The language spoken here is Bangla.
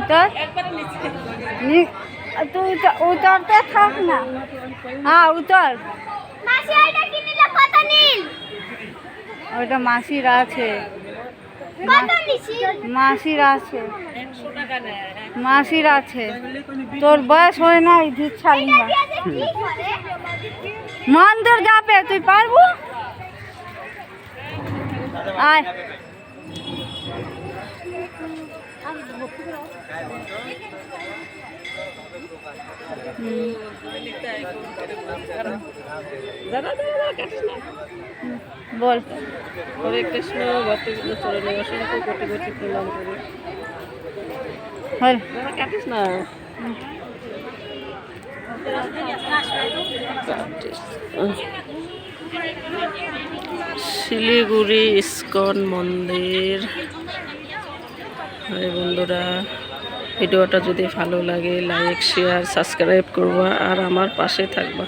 উতর তুই উতরতে থাক না। হ্যাঁ উতর। ওইটা মাসির আছে, মাসির আছে, মাসির আছে। তোর বয়স হয় না ছাড়িবা মন্দির যাবে, তুই পারবো? আয় বল। হরে কৃষ্ণ, ভক্তবৃন্দ চরণে অসংখ্য কোটি কোটি প্রণাম করি। কাটিস না। শিলিগুড়ি ইস্কন মন্দির। বন্ধুরা, ভিডিওটা যদি ভালো লাগে লাইক শেয়ার সাবস্ক্রাইব করবা আর আমার পাশে থাকবা।